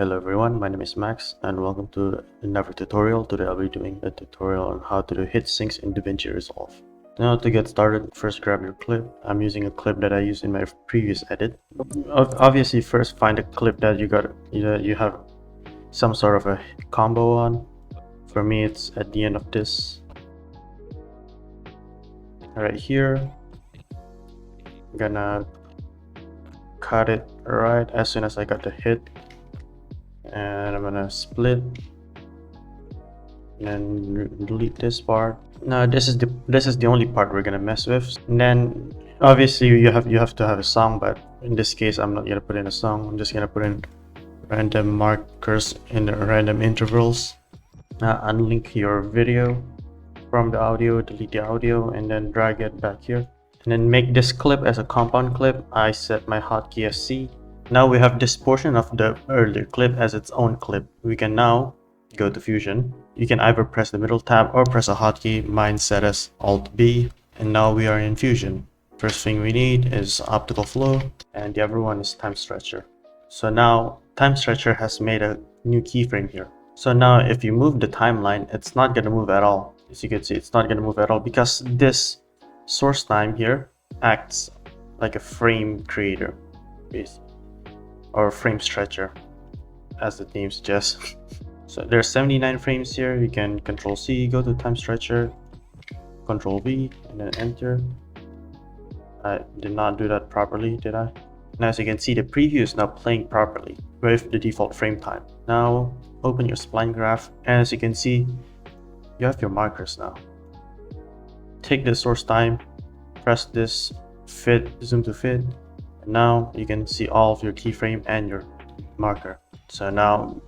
Hello everyone, my name is Max and welcome to another tutorial. Today I'll be doing a tutorial on how to do Hitsyncs in Davinci Resolve. Now to get started, first grab your clip. I'm using a clip that I used in my previous edit. Obviously first find a clip that you have some sort of a combo on. For me it's at the end of this. Right here. I'm gonna cut it right as soon as I got the hit. And I'm gonna split and then delete this part. Now this is the only part we're gonna mess with. And then obviously you have to have a song, but in this case I'm not gonna put in a song. I'm just gonna put in random markers in the random intervals. Now unlink your video from the audio, delete the audio, and then drag it back here. And then make this clip as a compound clip. I set my hotkey as C. Now we have this portion of the earlier clip as its own clip. We can now go to Fusion. You can either press the middle tab or press a hotkey. Mine set as Alt B. And now we are in Fusion. First thing we need is optical flow, and the other one is time stretcher. So now time stretcher has made a new keyframe here. So now if you move the timeline, it's not going to move at all. As you can see, it's not going to move at all because this source time here acts like a frame creator, basically, or frame stretcher, as the name suggests. So there's 79 frames here. You can Control C, go to time stretcher, Control V, and then enter. I did not do that properly, did I? Now as you can see, the preview is now playing properly with the default frame time. Now open your spline graph, and as you can see, you have your markers now. Take the source time, press this fit, zoom to fit, and now you can see all of your keyframe and your marker. So now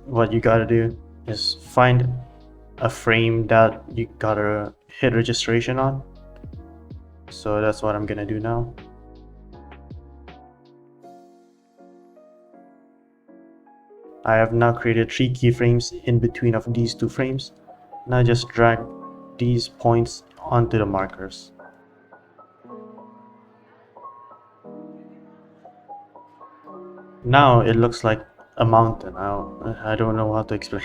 what you gotta do is find a frame that you gotta hit registration on. So that's what I'm gonna do now. I have now created 3 keyframes in between of these 2 frames. Now just drag these points onto the markers. Now it looks like a mountain. I don't know how to explain.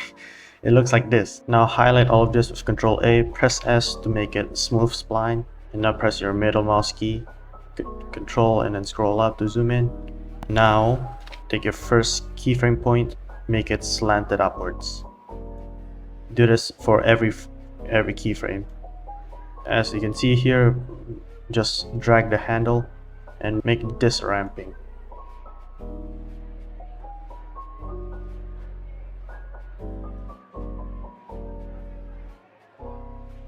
It looks like this. Now highlight all of this with Control A, press S to make it smooth spline, and now press your middle mouse key, Control, and then scroll up to zoom in. Now take your first keyframe point, make it slanted upwards. Do this for every keyframe. As you can see here, just drag the handle and make this ramping.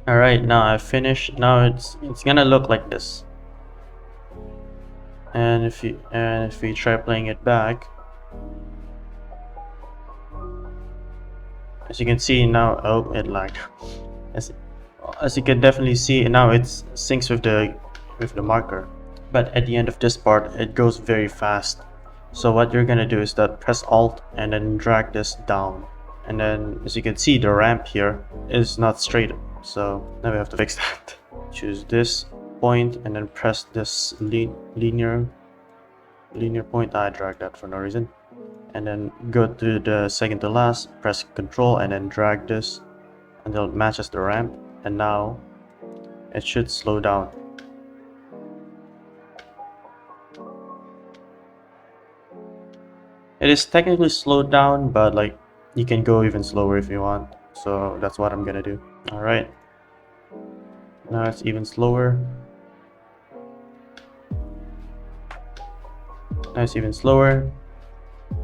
Alright, now I've finished. Now it's gonna look like this. And if we try playing it back, as you can see now, oh, it lagged. As you can definitely see, now it syncs with the marker. But at the end of this part, it goes very fast. So what you're gonna do is that press Alt and then drag this down. And then as you can see, the ramp here is not straight. So now we have to fix that. Choose this point and then press this linear point. I dragged that for no reason. And then go to the second to last, press Control and then drag this until it matches the ramp. And now it should slow down. It is technically slowed down, but like you can go even slower if you want. So that's what I'm gonna do. Alright. Now it's even slower. Now it's even slower.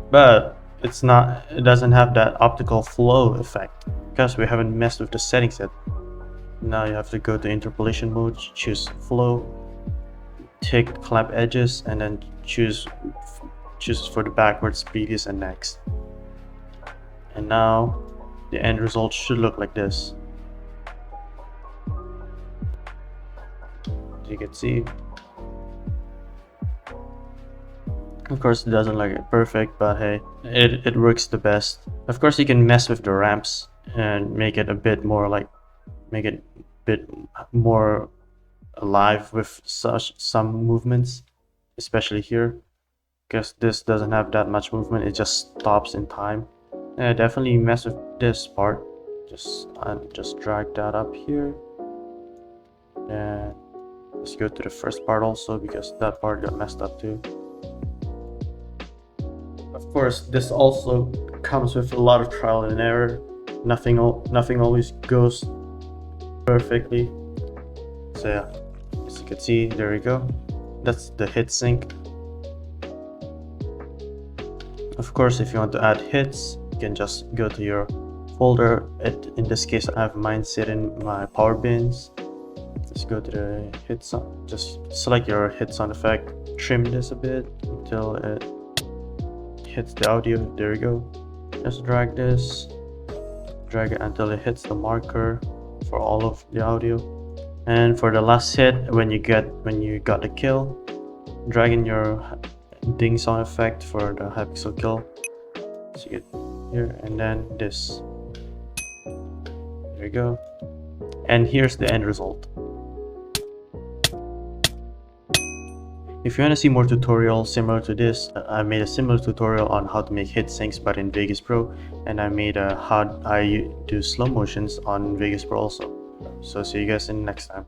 But it doesn't have that optical flow effect because we haven't messed with the settings yet. Now you have to go to interpolation mode, choose flow, take clamp edges, and then choose for the backwards, previous, and next. And now the end result should look like this. As you can see, of course it doesn't look perfect, but hey, it works the best. Of course you can mess with the ramps and make it a bit more alive with some movements, especially here. because this doesn't have that much movement, it just stops in time. And I definitely mess with this part. Just drag that up here, and let's go to the first part also, because that part got messed up too. Of course, this also comes with a lot of trial and error. Nothing always goes perfectly. So yeah, as you can see, there we go. That's the Hitsync. Of course, if you want to add hits, you can just go to your folder. In this case, I have mine set in my power bins. Just go to the hit sound, just select your hit sound effect, trim this a bit until it hits the audio. There we go. Just drag this, drag it until it hits the marker for all of the audio. And for the last hit, when you got the kill, drag in your ding sound effect for the hypixel kill. So you get here, and then this. There we go. And here's the end result. If you want to see more tutorials similar to this, I made a similar tutorial on how to make hit syncs but in Vegas Pro, and I made a how I do slow motions on Vegas Pro also. So see you guys in the next time.